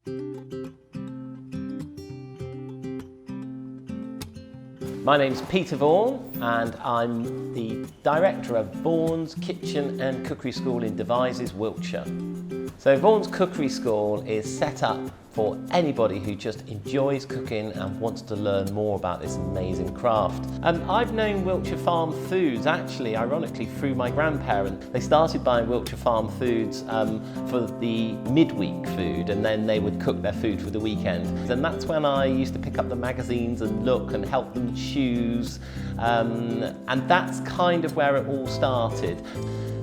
My name's Peter Vaughan and I'm the director of Vaughan's Kitchen and Cookery School in Devizes, Wiltshire. So Vaughan's Cookery School is set up for anybody who just enjoys cooking and wants to learn more about this amazing craft. I've known Wiltshire Farm Foods actually, ironically, through my grandparents. They started buying Wiltshire Farm Foods for the midweek food, and then they would cook their food for the weekend. And that's when I used to pick up the magazines and look and help them choose. And that's kind of where it all started.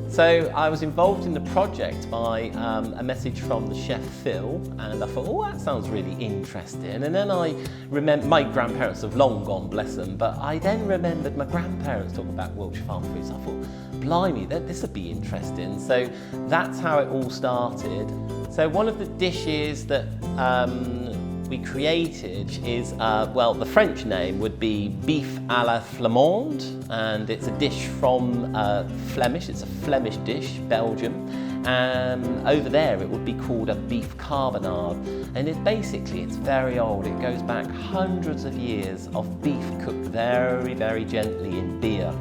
So I was involved in the project by a message from the chef Phil, and I thought, oh, that sounds really interesting. And then I remember, my grandparents have long gone, bless them, but I then remembered my grandparents talking about Wiltshire Farm Foods. I thought, blimey, this would be interesting. So that's how it all started. So one of the dishes that we created is, well, the French name would be beef à la flamande, and it's a dish from Flemish. It's a Flemish dish, Belgium. Over there it would be called a beef carbonade, and it's very old. It goes back hundreds of years of beef cooked very, very gently in beer.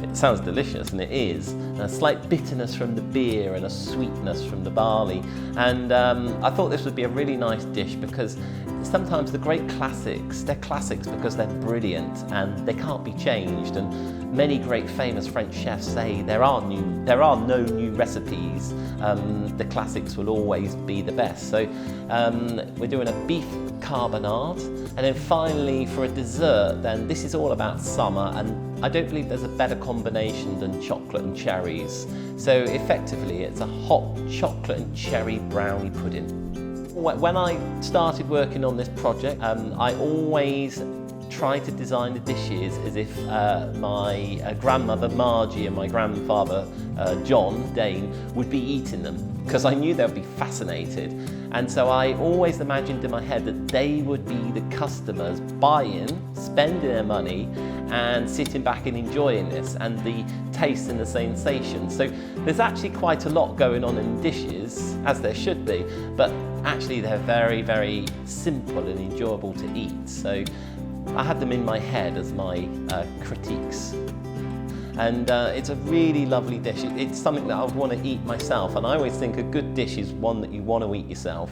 It sounds delicious, and it is. A slight bitterness from the beer and a sweetness from the barley. And I thought this would be a really nice dish because sometimes the great classics, they're classics because they're brilliant and they can't be changed. And many great famous French chefs say there are no new recipes. The classics will always be the best. So we're doing a beef carbonade, and then finally for a dessert, then this is all about summer, and I don't believe there's a better combination than chocolate and cherries. So effectively it's a hot chocolate and cherry brownie pudding. When I started working on this project, I always tried to design the dishes as if my grandmother Margie and my grandfather John Dane would be eating them, because I knew they'd be fascinated. And so I always imagined in my head that they would be the customers buying, spending their money and sitting back and enjoying this, and the taste and the sensation. So there's actually quite a lot going on in dishes, as there should be, but actually they're very, very simple and enjoyable to eat. So I had them in my head as my critiques. And it's a really lovely dish. It's something that I would want to eat myself, and I always think a good dish is one that you want to eat yourself.